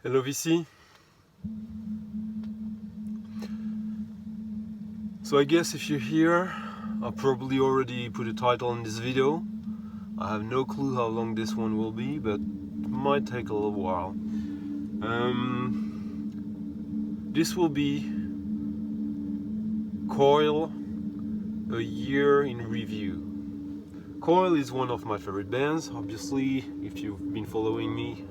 Hello VC. So I guess if you're here, I probably already put a title on this video. I have no clue how long this one will be, but it might take a little while. This will be Coil, a year in review. Coil is one of my favorite bands, obviously. If you've been following me,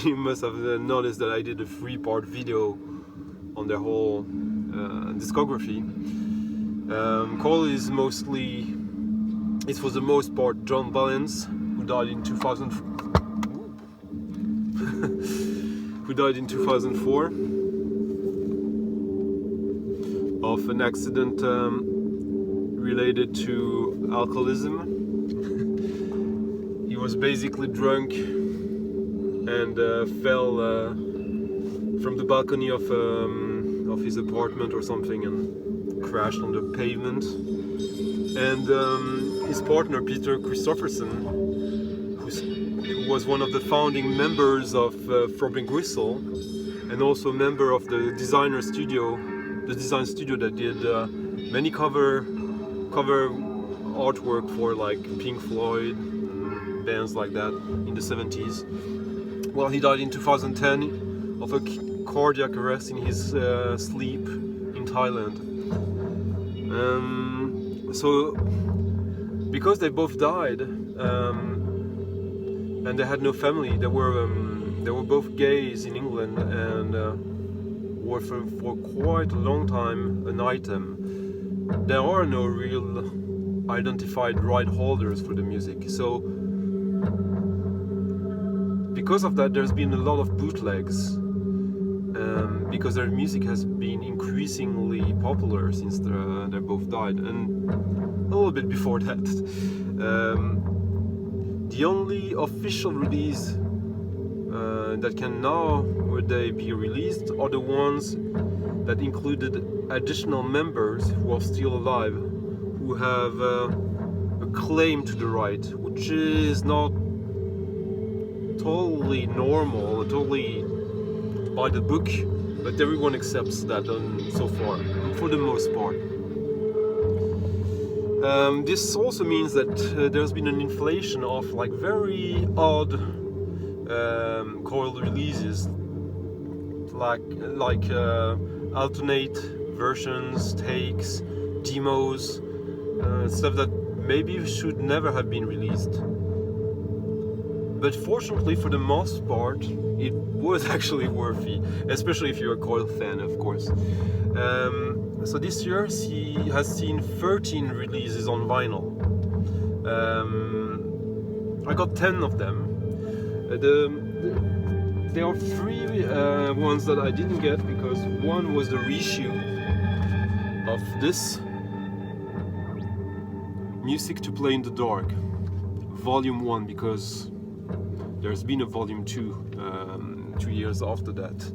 you must have noticed that I did a 3-part video on their whole discography. Coil is mostly, it's for the most part, John Valence, who died in 2004 of an accident related to alcoholism. He was basically drunk and fell from the balcony of his apartment or something and crashed on the pavement. And his partner Peter Christopherson, who was one of the founding members of Throbbing Gristle and also a member of the design studio that did many cover artwork for like Pink Floyd and bands like that in the 70s. Well, he died in 2010 of a cardiac arrest in his sleep in Thailand. So because they both died and they had no family, they were both gays in England and were for quite a long time an item. There are no real identified right holders for the music, so because of that there's been a lot of bootlegs, because their music has been increasingly popular since they both died, and a little bit before that. The only official release that can nowadays be released are the ones that included additional members who are still alive, who have a claim to the right, which is not totally normal, totally by the book, but everyone accepts that so far, for the most part. This also means that there's been an inflation of like very odd Coil releases, like alternate versions, takes, demos, stuff that maybe should never have been released. But fortunately, for the most part, it was actually worthy, especially if you're a Coil fan, of course. So this year he has seen 13 releases on vinyl. I got 10 of them. There are 3 ones that I didn't get, because one was the reissue of this Music to Play in the Dark, Volume 1, because there's been a Volume 2 2 years after that.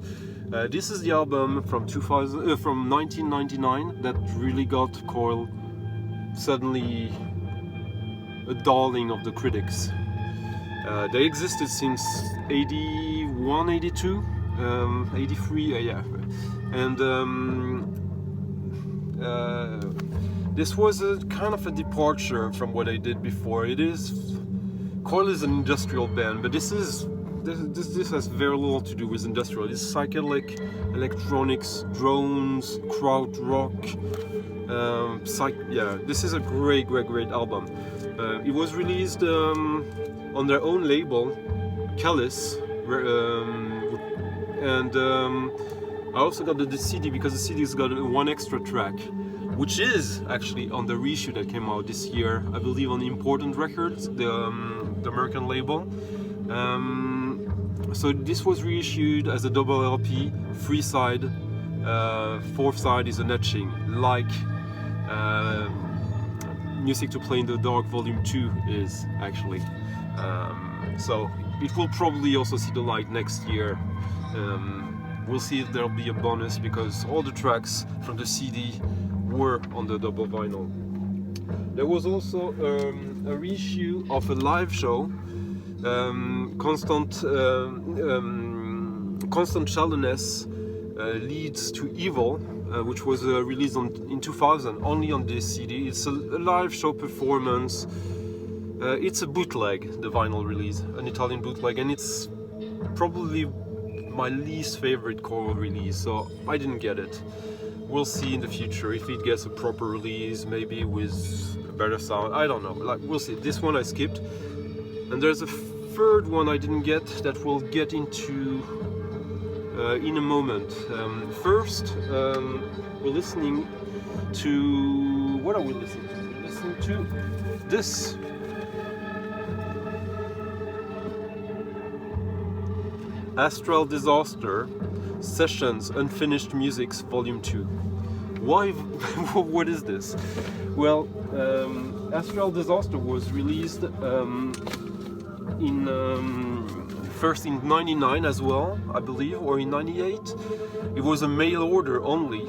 This is the album from 1999 that really got Coil suddenly a darling of the critics. They existed since 81, 82, 83, yeah. And this was a kind of a departure from what I did before. Coil is an industrial band, but this has very little to do with industrial. It's psychedelic, electronics, drones, krautrock. This is a great album. It was released on their own label, Causus, and I also got the CD, because the CD's got one extra track, which is actually on the reissue that came out this year, I believe on Important Records, the American label. So this was reissued as a double LP, 3-side, 4th side is an etching, like Music to Play in the Dark Volume 2 is actually. So it will probably also see the light next year. We'll see if there'll be a bonus, because all the tracks from the CD were on the double vinyl. There was also a reissue of a live show, Constant Constant Shallowness Leads to Evil, which was released in 2000 only on this CD. It's a live show performance. It's a bootleg, the vinyl release, an Italian bootleg, and it's probably my least favorite Coil release, so I didn't get it. We'll see in the future if it gets a proper release, maybe with a better sound. I don't know, like, we'll see. This one I skipped, and there's a third one I didn't get that we'll get into in a moment. First, we're listening to... what are we listening to? We're listening to this. Astral Disaster Sessions Unfinished Musics Volume 2. Why? What is this? Well, Astral Disaster was released first in '99 as well, I believe, or in '98. It was a mail order only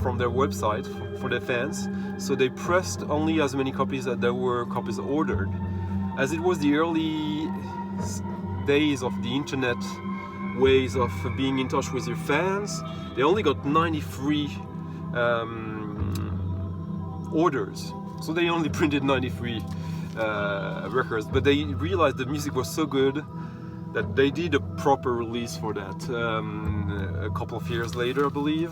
from their website for their fans, so they pressed only as many copies as there were copies ordered. As it was the early days of the internet ways of being in touch with your fans, they only got 93 orders, so they only printed 93 records, but they realized the music was so good that they did a proper release for that a couple of years later, I believe,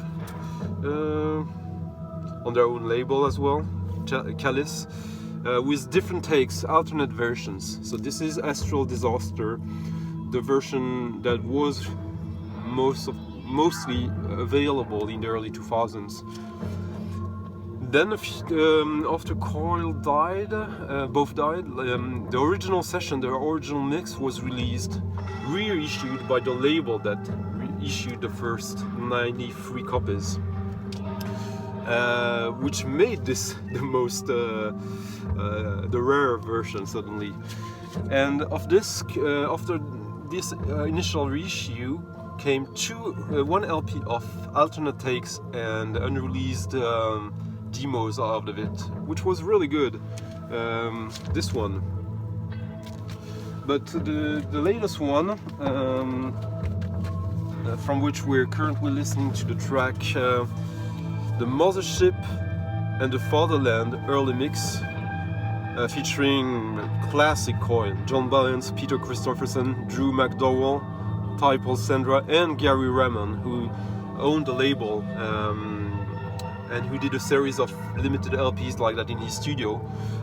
on their own label as well, Causus, with different takes, alternate versions. So this is Astral Disaster, the version that was mostly available in the early 2000s. Then after Coil died, both died, the original session, the original mix was released, reissued by the label that reissued the first 93 copies, which made this the most, the rare version suddenly. And of this, after this initial reissue, came one LP of alternate takes and unreleased demos out of it, which was really good, this one. But the latest one, from which we're currently listening to the track The Mothership and the Fatherland early mix, featuring classic Coil, John Balance, Peter Christopherson, Drew McDowell, Ty Paul Sandra, and Gary Ramon, who owned the label and who did a series of limited LPs like that in his studio.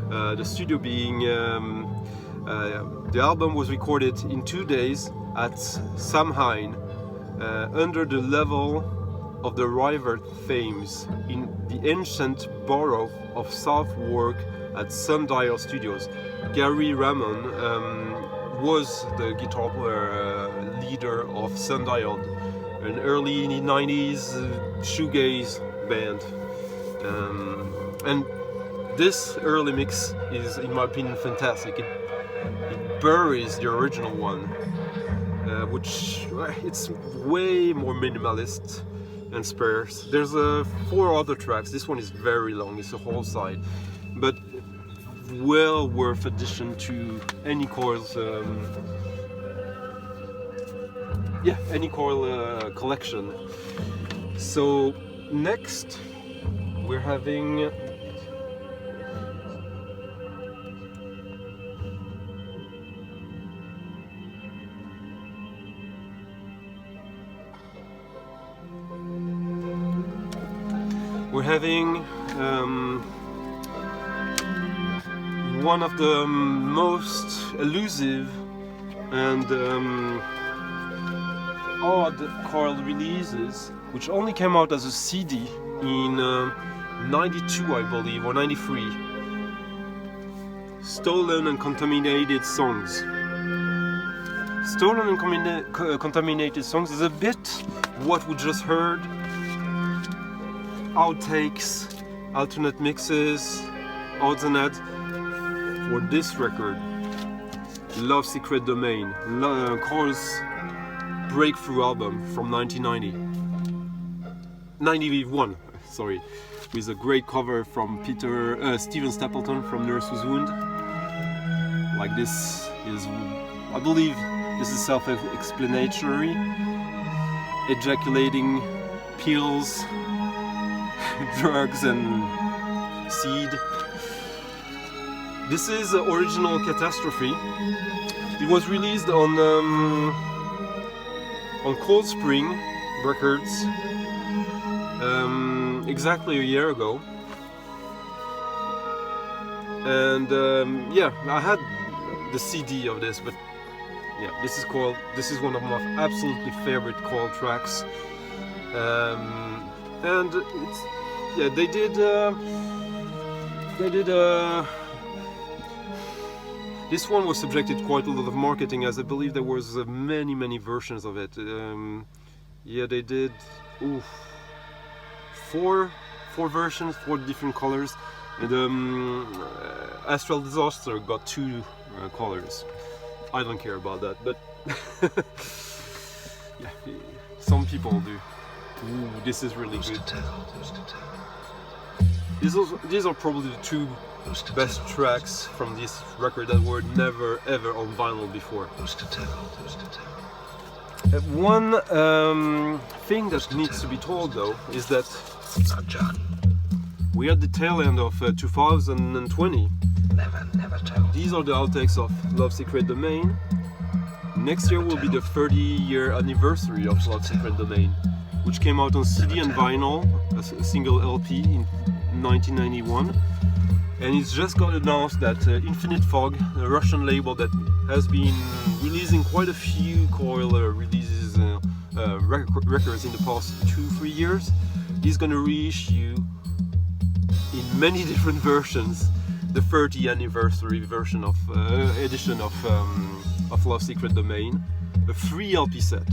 The studio being, the album was recorded in 2 days at Samhain, under the level of the River Thames in the ancient borough of Southwark at Sundial Studios. Gary Ramon was the guitar leader of Sundial, an early 90s shoegaze band. And this early mix is, in my opinion, fantastic. It buries the original one, which it's way more minimalist and sparse. There's 4 other tracks. This one is very long, it's a whole side, but well worth addition to any Coil's any Coil collection. So next we're having one of the most elusive and odd Coil releases, which only came out as a CD in 92, I believe, or 93. Stolen and Contaminated Songs. Stolen and Contaminated Songs is a bit what we just heard. Outtakes, alternate mixes, odds and ends for this record, Love Secret Domain, Coil's breakthrough album from 1991, sorry, with a great cover from Steven Stapleton from Nurse's Wound. Like, this is, I believe, This is self-explanatory. Ejaculating pills, drugs and seed. This is the original Catastrophe. It was released on Cold Spring Records exactly a year ago. And yeah, I had the CD of this, but yeah, this is Coil. This is one of my absolutely favorite Coil tracks. And it's, yeah, they did this one was subjected to quite a lot of marketing, as I believe there was many versions of it. Yeah, they did four versions, 4 different colors, and Astral Disaster got 2 colors. I don't care about that, but yeah, some people do. Ooh, this is really good. These are probably the 2 best tracks from this record that were never ever on vinyl before. One thing that needs to be told though is that we are at the tail end of 2020. These are the outtakes of Love Secret Domain. Next year will be the 30-year anniversary of Love Secret Domain, which came out on CD and vinyl, a single LP in 1991. And it's just got announced that Infinite Fog, a Russian label that has been releasing quite a few Coil releases, records in the past 2-3 years, is going to reissue in many different versions the 30th anniversary version of edition of Love Secret Domain, a 3 LP set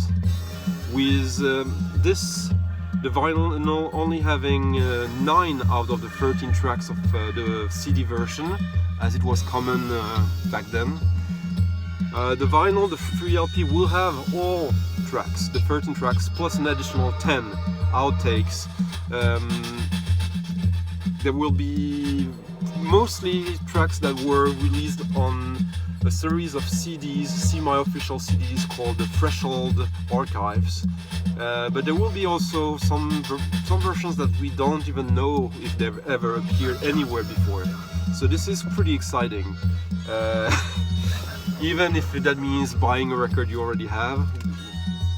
with the vinyl only having 9 out of the 13 tracks of the CD version, as it was common back then. The vinyl, the 3 LP, will have all tracks, the 13 tracks, plus an additional 10 outtakes. There will be mostly tracks that were released on a series of CDs, semi-official CDs called the Threshold Archives. But there will be also some versions that we don't even know if they've ever appeared anywhere before. So this is pretty exciting. Even if that means buying a record you already have,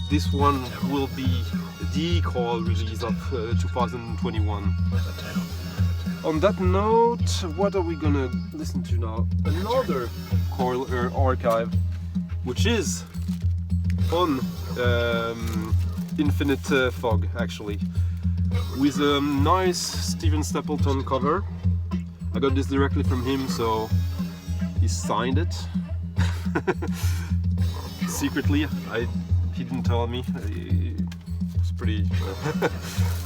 this one will be the Coil release of 2021. On that note, what are we gonna listen to now? Another Coil archive, which is on Infinite Fog, actually, with a nice Steven Stapleton cover. I got this directly from him, so he signed it secretly. He didn't tell me. It's pretty.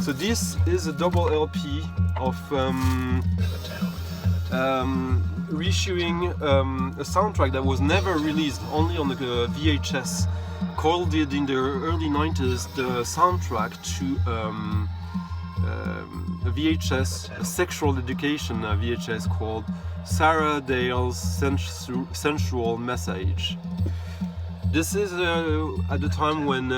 So this is a double LP of reissuing a soundtrack that was never released, only on the VHS. Coil did in the early 90s the soundtrack to a VHS, a sexual education VHS called Sarah Dale's Sensual Message. This is at the time when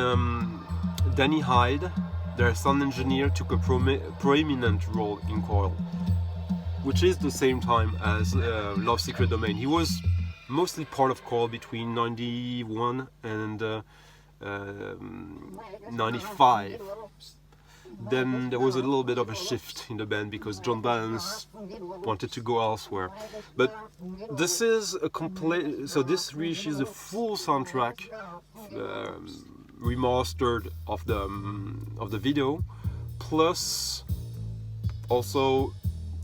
Danny Hyde, their sound engineer, took a prominent role in Coil, which is the same time as Love Secret Domain. He was mostly part of Coil between 91 and 95. Then there was a little bit of a shift in the band because John Balance wanted to go elsewhere. But this is a complete. So this reissues the full soundtrack, remastered of the video, plus also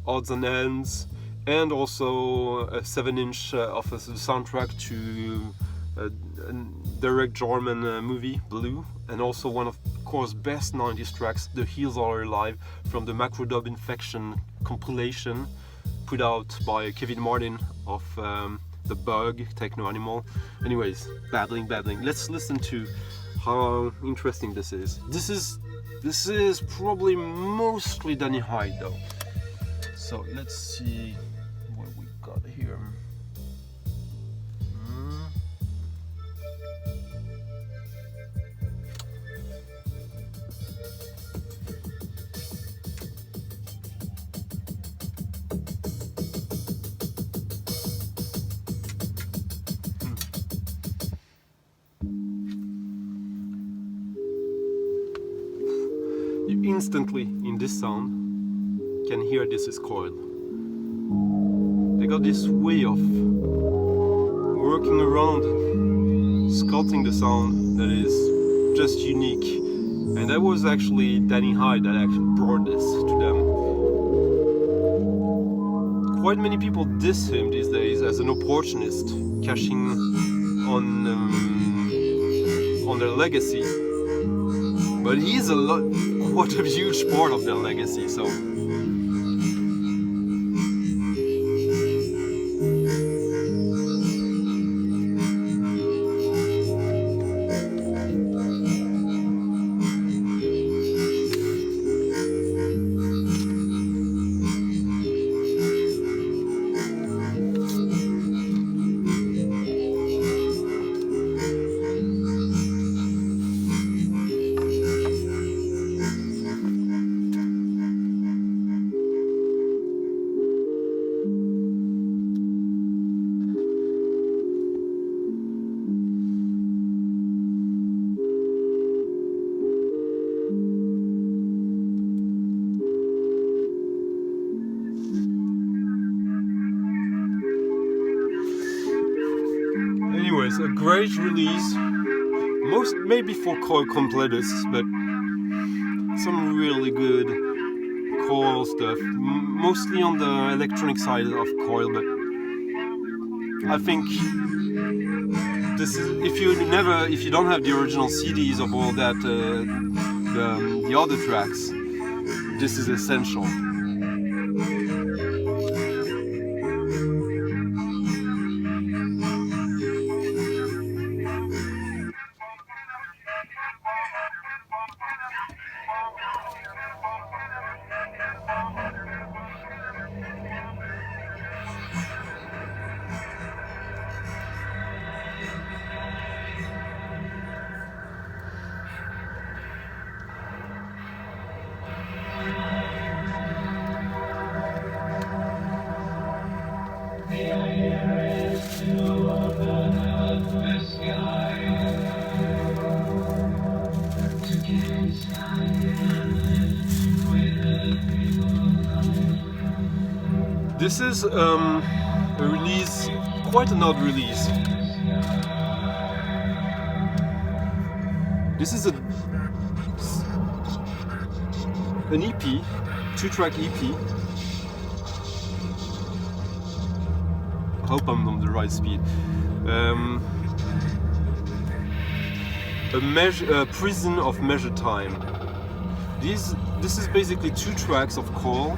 odds and ends, and also a 7-inch of a soundtrack to a direct German movie, Blue, and also one of Coil's best 90s tracks, The Heels Are Alive, from the Macrodub Infection compilation put out by Kevin Martin of The Bug, Techno Animal. Anyways, babbling. Let's listen to how interesting this is. This is probably mostly Danny Hyde though. So let's see what we got here. instantly in this sound can hear this is Coil. They got this way of working around, sculpting the sound that is just unique. And that was actually Danny Hyde that actually brought this to them. Quite many people diss him these days as an opportunist, cashing on their legacy. But he's quite a huge part of their legacy, so. Anyways, a great release, maybe for Coil completists, but some really good Coil stuff, mostly on the electronic side of Coil, but I think this is, if you don't have the original CDs of all that, the other tracks, this is essential. This is a release, quite an odd release. This is an EP, 2-track EP. I hope I'm on the right speed. A Prison of Measured Time. This is basically 2 tracks of Coil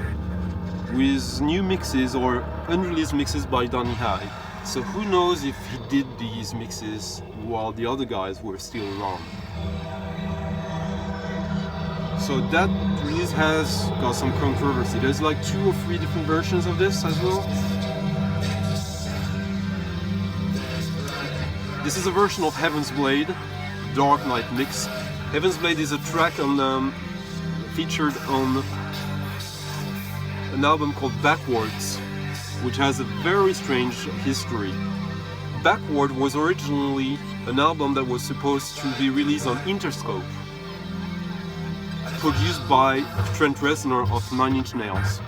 with new mixes or unreleased mixes by Danny Hyde. So who knows if he did these mixes while the other guys were still around. So that release has got some controversy. There's like 2 or 3 different versions of this as well. This is a version of Heaven's Blade, Dark Knight mix. Heaven's Blade is a track on featured on an album called Backwards, which has a very strange history. Backward was originally an album that was supposed to be released on Interscope, produced by Trent Reznor of 9 Inch Nails.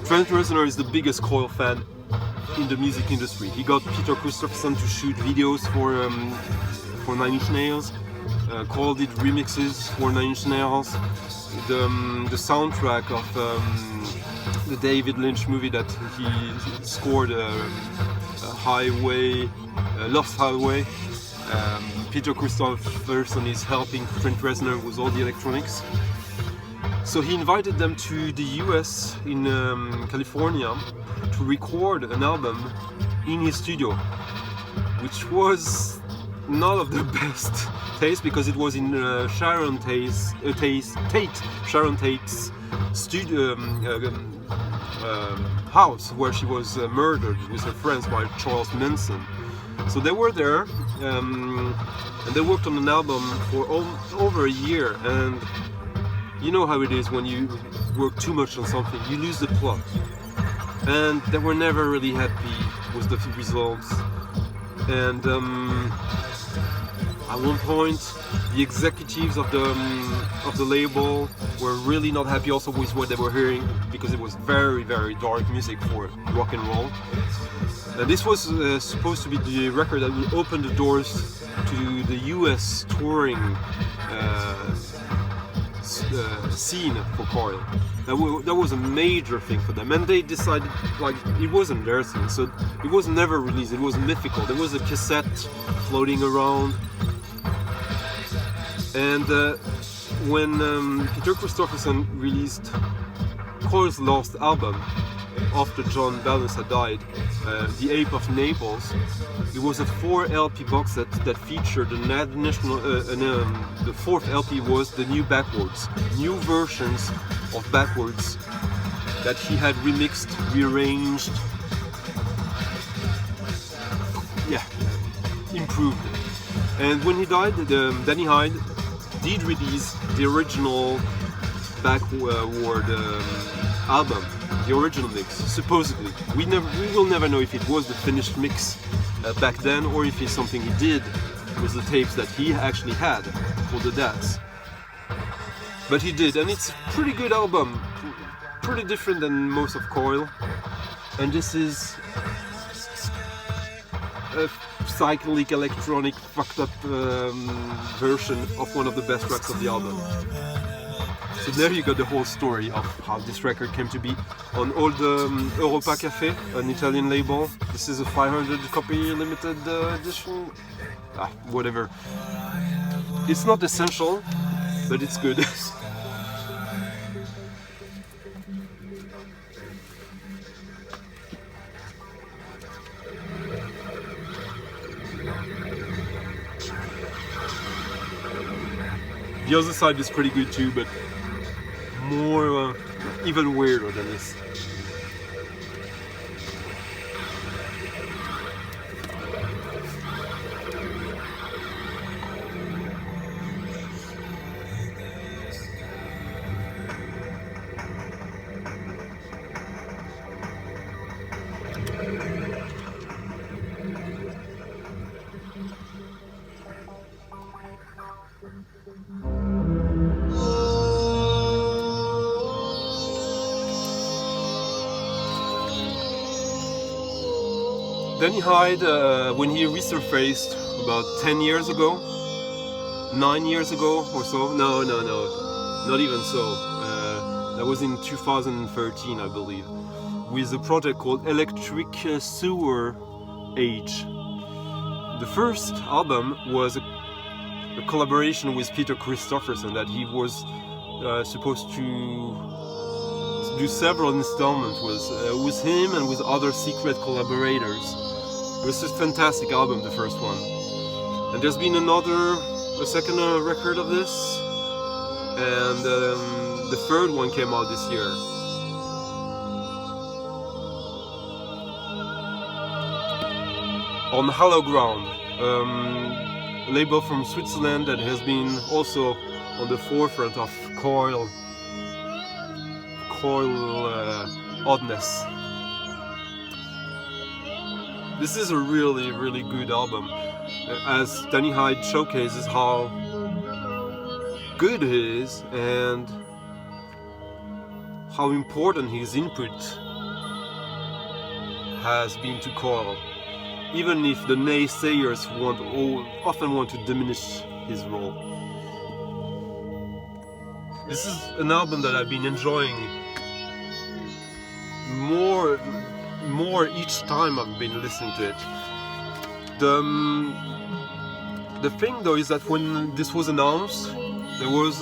Trent Reznor is the biggest Coil fan in the music industry. He got Peter Christopherson to shoot videos for 9 Inch Nails. Coil did remixes for 9 Inch Nails. The soundtrack of the David Lynch movie that he scored, Lost Highway. Peter Christopherson is helping Trent Reznor with all the electronics. So he invited them to the US in California to record an album in his studio, which was not of the best taste because it was in Sharon Tate's studio house where she was murdered with her friends by Charles Manson. So they were there and they worked on an album for over a year, and you know how it is when you work too much on something, you lose the plot. And they were never really happy with the results. And At one point, the executives of the label were really not happy also with what they were hearing, because it was very, very dark music for rock and roll. And this was supposed to be the record that would open the doors to the US touring scene for Coil. That was a major thing for them, and they decided, like, it wasn't their thing, so it was never released. It was mythical. There was a cassette floating around, and when Peter Christopherson released Coil's last album after John Balance had died, The Ape of Naples, it was a 4 LP box set that featured the fourth LP was the new Backwards, new versions of Backwards that he had remixed, rearranged, improved. And when he died, Danny Hyde did release the original Backward album, the original mix, supposedly. We will never know if it was the finished mix back then, or if it's something he did with the tapes that he actually had for the dance. But he did, and it's a pretty good album, pretty different than most of Coil. And this is a psychedelic, electronic, fucked up version of one of the best tracks of the album. So there you got the whole story of how this record came to be on old Europa Cafe, an Italian label. This is a 500 copy limited edition. Whatever. It's not essential, but it's good. The other side is pretty good too, but more, even weirder than this. Danny Hyde, when he resurfaced about 10 years ago, 9 years ago or so, no, not even so, that was in 2013 I believe, with a project called Electric Sewer Age. The first album was a collaboration with Peter Christopherson that he was supposed to do several installments with him and with other secret collaborators. It was a fantastic album, the first one. And there's been a second record of this, and the third one came out this year. On Hollow Ground, a label from Switzerland that has been also on the forefront of Coil oddness. This is a really, really good album, as Danny Hyde showcases how good he is and how important his input has been to Coil, even if the naysayers often want to diminish his role. This is an album that I've been enjoying more each time I've been listening to it. The thing though is that when this was announced, there was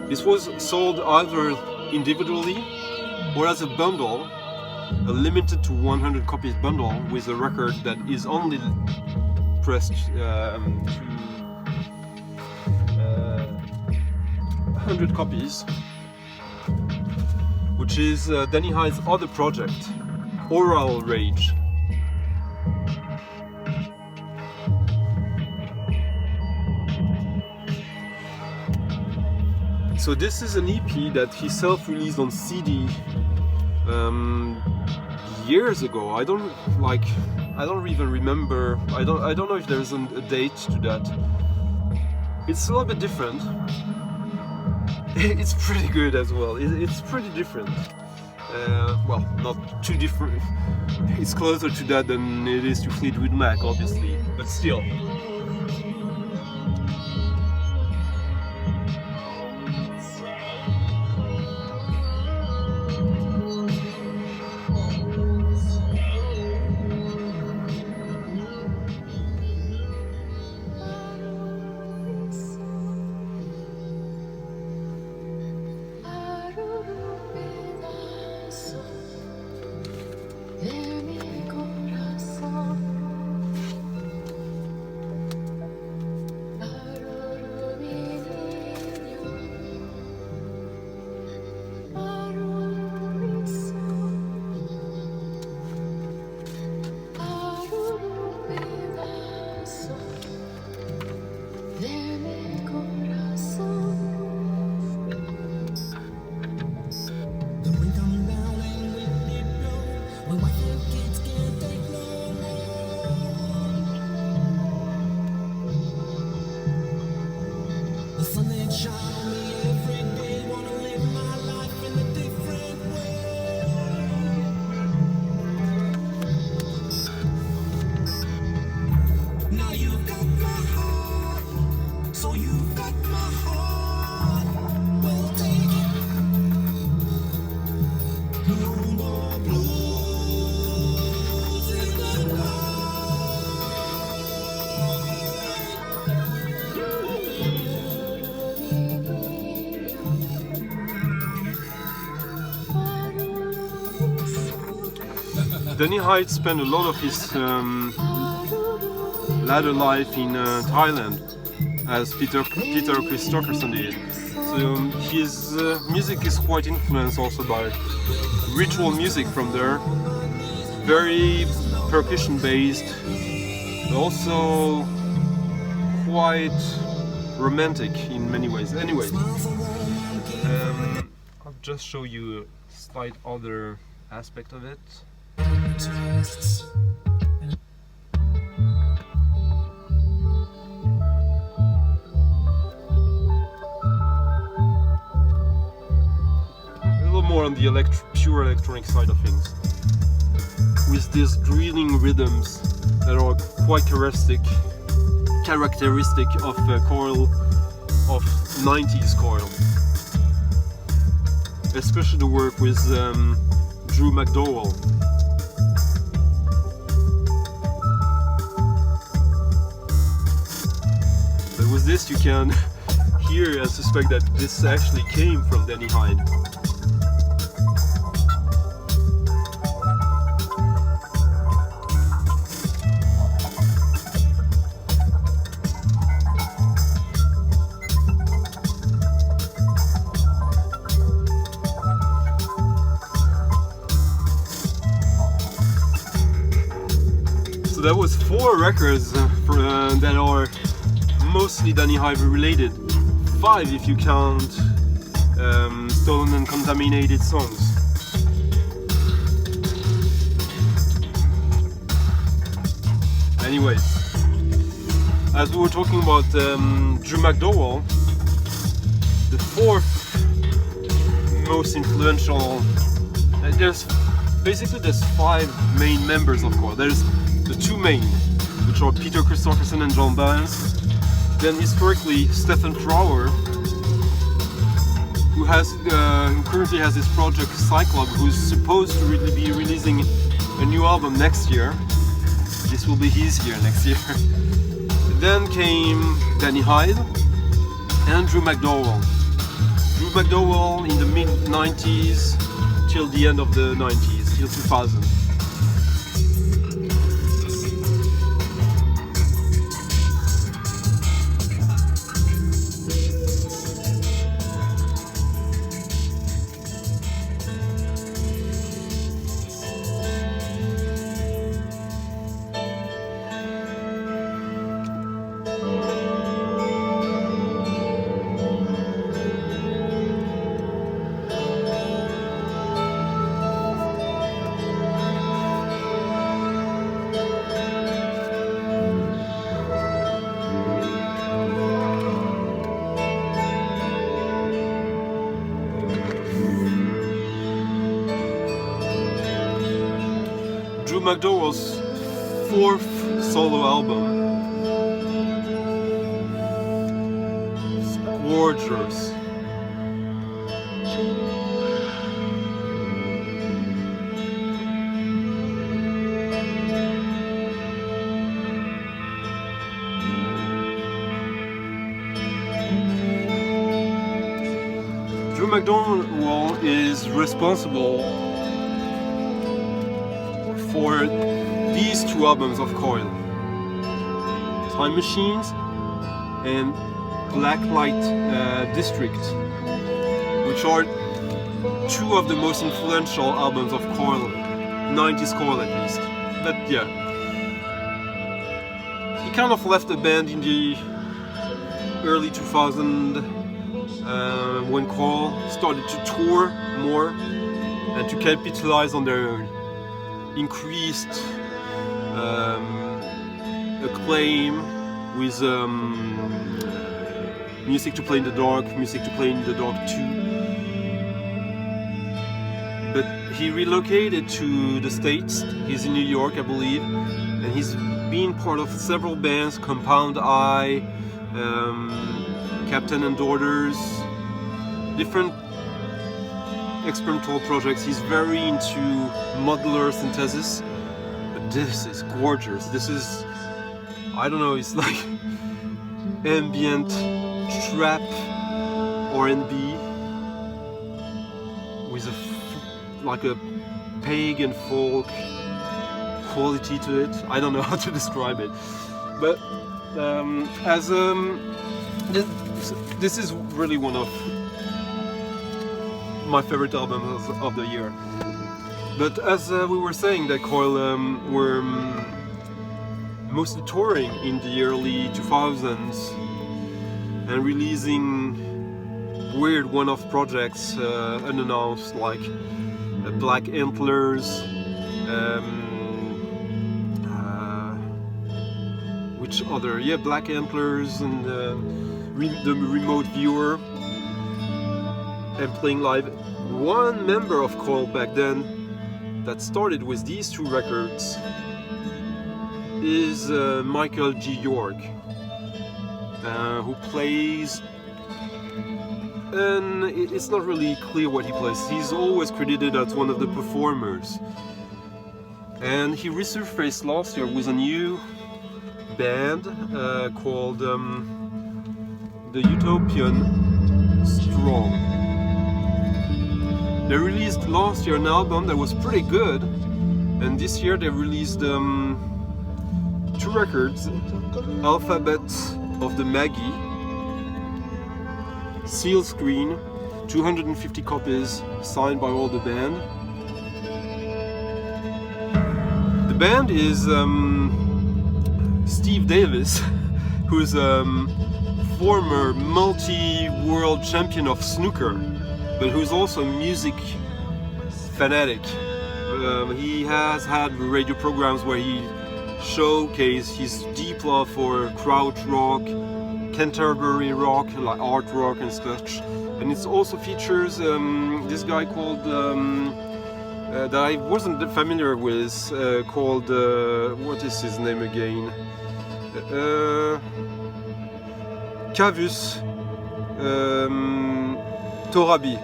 this was sold either individually or as a bundle, a limited to 100 copies bundle with a record that is only pressed to 100 copies, which is Danny Hyde's other project, Oral Rage. So this is an EP that he self-released on CD years ago. I don't I don't even remember. I don't know if there's a date to that. It's a little bit different. It's pretty good as well. It's pretty different. Well, not too different. It's closer to that than it is to Fleetwood Mac, obviously, but still. Danny Hyde spent a lot of his latter life in Thailand, as Peter Christopherson did. So his music is quite influenced also by ritual music from there, very percussion based, but also quite romantic in many ways. Anyway, I'll just show you a slight other aspect of it. A little more on the pure electronic side of things, with these drilling rhythms that are quite characteristic of Coil, of 90s Coil, especially the work with Drew MacDonald. But with this you can hear, I suspect that this actually came from Danny Hyde. That was 4 records that are mostly Danny Hyde related. 5 if you count stolen and contaminated songs. Anyway, as we were talking about Drew MacDonald, the 4th most influential, there's 5 main members of Coil. There's the 2 main, which are Peter Christopherson and John Balance. Then historically Stephen Trower, who currently has his project Cyclops, who's supposed to really be releasing a new album next year. This will be his year next year. Then came Danny Hyde and Drew MacDonald. Drew MacDonald in the mid-90s till the end of the 90s, till 2000. MacDonald's fourth solo album. It's gorgeous. MacDonald is responsible for these two albums of Coil, Time Machines and Black Light District, which are two of the most influential albums of Coil, 90s Coil at least. But yeah, he kind of left the band in the early 2000s. When Coil started to tour more and to capitalize on their increased acclaim with Music to Play in the Dark, Music to Play in the Dark 2. But he relocated to the States. He's in New York, I believe, and he's been part of several bands, Compound Eye, Captain and Daughters, different experimental projects. He's very into modular synthesis, but this is gorgeous. This is, I don't know, it's like ambient trap R&B with like a pagan folk quality to it. I don't know how to describe it, but this is really one of my favorite albums of the year. But as we were saying, that Coil were mostly touring in the early 2000s and releasing weird one-off projects unannounced, like Black Antlers, which other? Yeah, Black Antlers and the Remote Viewer, and playing live. One member of Coil back then that started with these two records is Michael G. York, who plays, and it's not really clear what he plays. He's always credited as one of the performers, and he resurfaced last year with a new band called The Utopian Strong. They released last year an album that was pretty good, and this year they released two records, Alphabet of the Maggie, seal screen, 250 copies, signed by all the band. The band is Steve Davis, who's former multi-world champion of snooker, but who's also a music fanatic. He has had radio programs where he showcased his deep love for krautrock rock, Canterbury rock, like art rock and such. And it also features this guy called that I wasn't familiar with, called what is his name again? Causus Torabi,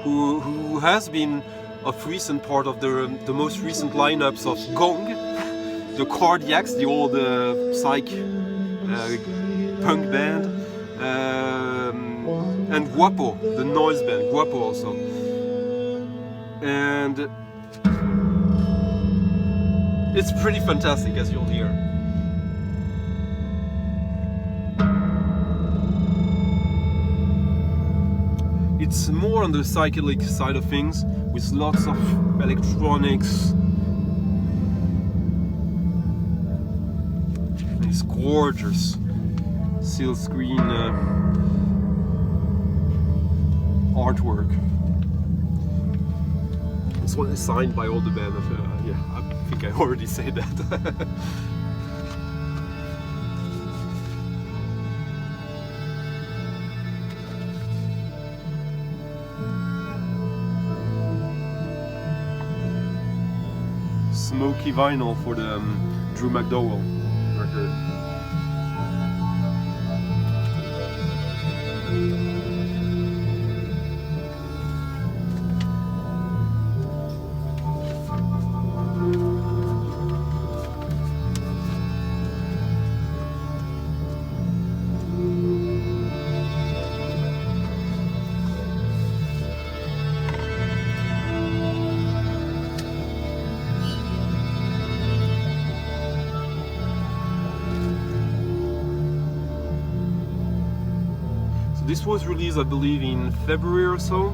who has been of recent part of the most recent lineups of Gong, the Cardiacs, the old psych punk band, and Guapo, the noise band, Guapo also. And it's pretty fantastic, as you'll hear. It's more on the psychedelic side of things, with lots of electronics. It's gorgeous seal screen artwork. It's one signed by all the band. Yeah, I think I already said that. smoky vinyl for the Drew MacDonald record. This was released, I believe, in February or so,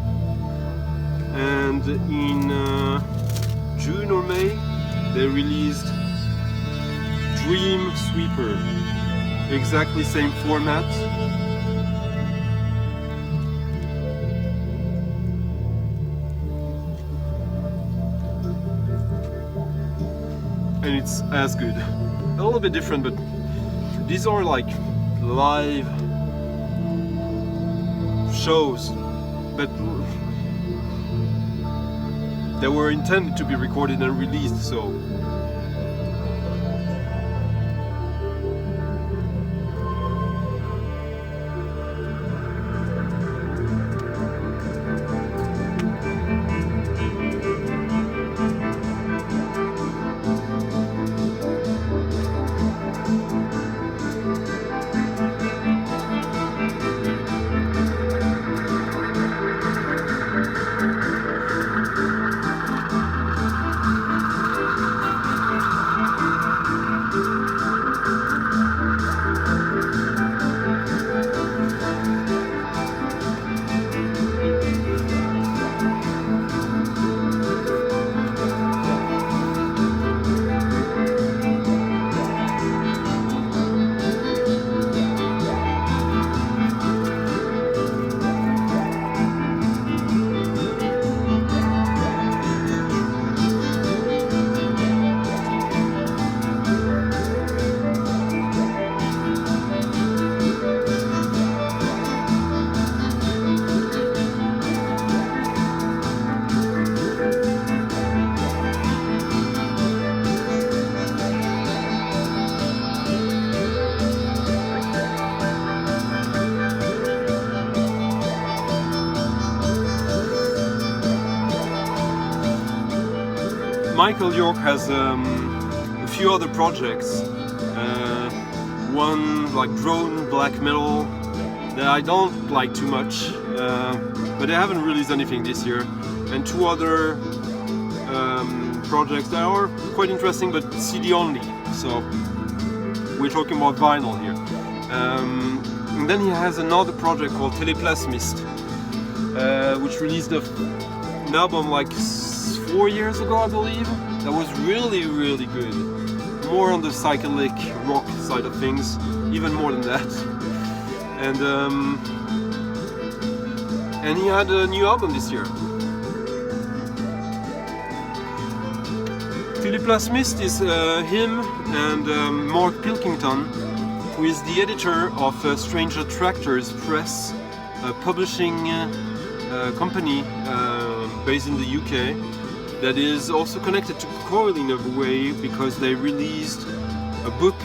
and in June or May they released Dream Sweeper, exactly same format. And it's as good. A little bit different, but these are like live shows, but they were intended to be recorded and released, so Michael York has a few other projects. One like drone black metal that I don't like too much, but they haven't released anything this year, and two other projects that are quite interesting but CD only, so we're talking about vinyl here. And then he has another project called Teleplasmist, which released an album like 4 years ago, I believe, that was really, really good. More on the psychedelic rock side of things, even more than that. And he had a new album this year. Teleplasmist is him and Mark Pilkington, who is the editor of Strange Attractors Press, a publishing company based in the UK that is also connected to Coil in a way, because they released a book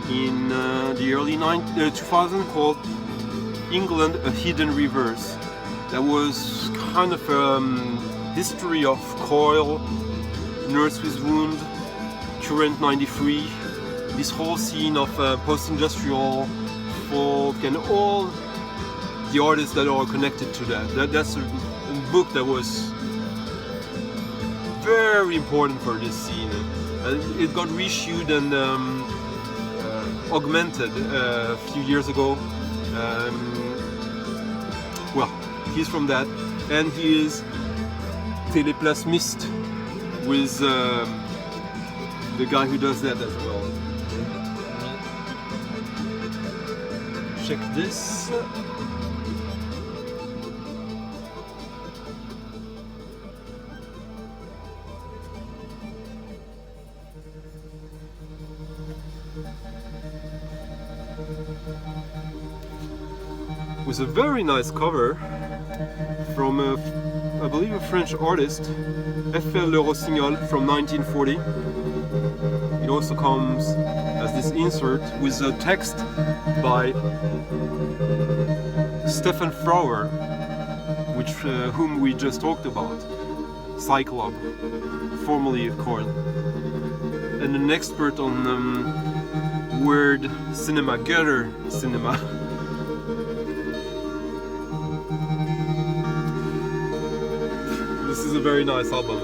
in the early 2000s called England, A Hidden Reverse. That was kind of a history of Coil, Nurse with Wound, Current 93, this whole scene of post-industrial folk and all the artists that are connected to that. That's a book that was very important for this scene. It got reissued and augmented a few years ago. Well, he's from that, and he is Teleplasmist with the guy who does that as well. Check this. With a very nice cover from a I believe, a French artist, F.L. Le Rossignol, from 1940. It also comes as this insert with a text by Stefan Frower, whom we just talked about, Cyclops, formerly of Coil, and an expert on weird cinema, gutter cinema. This is a very nice album.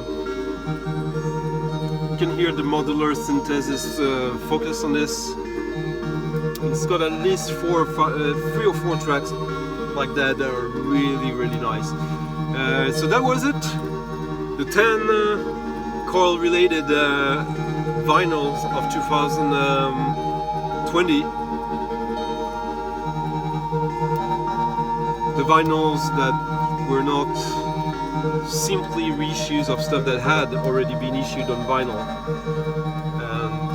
You can hear the modular synthesis focus on this. It's got at least 3 or 4 tracks like that are really, really nice. So that was it. The 10 Coil related vinyls of 2020. The vinyls that were not simply reissues of stuff that had already been issued on vinyl.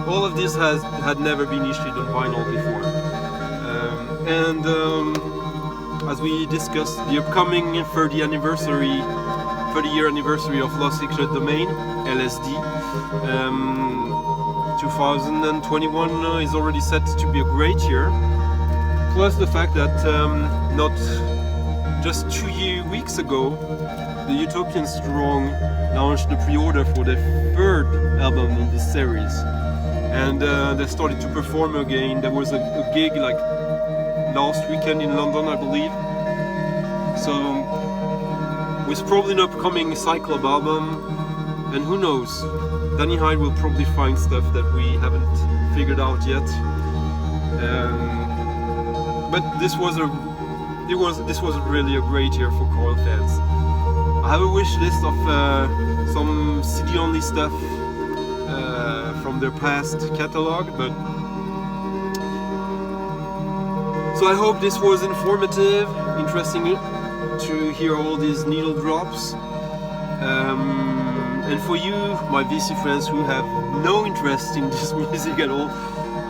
All of this had never been issued on vinyl before. As we discussed, the upcoming 30-year anniversary of Lost Secret Domain, LSD, 2021 is already set to be a great year. Plus the fact that not just 2 weeks ago, the Utopian Strong launched the pre-order for their 3rd album in this series, and they started to perform again. There was a gig like last weekend in London, I believe. So with probably an upcoming Cyclops album, and who knows, Danny Hyde will probably find stuff that we haven't figured out yet. But this was really a great year for Coil fans. I have a wish list of some CD-only stuff from their past catalog, but so I hope this was informative, interesting to hear all these needle drops. And for you, my VC friends who have no interest in this music at all,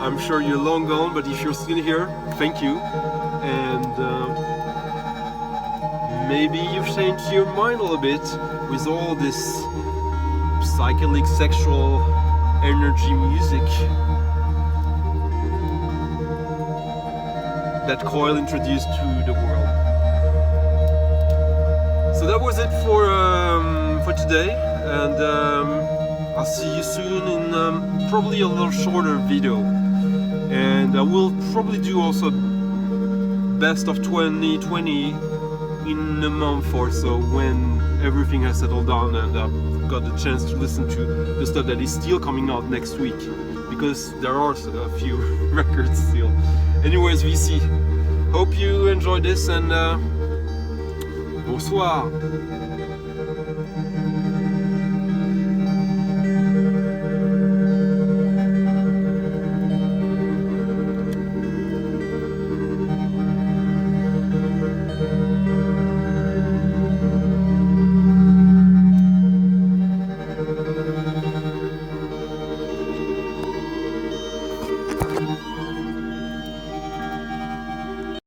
I'm sure you're long gone, but if you're still here, thank you. And maybe you've changed your mind a little bit with all this psychedelic sexual energy music that Coil introduced to the world. So that was it for today, and I'll see you soon in probably a little shorter video. And I will probably do also best of 2020 in a month or so, when everything has settled down and I've got the chance to listen to the stuff that is still coming out next week, because there are a few records still. Anyways, VC, hope you enjoyed this, and bonsoir.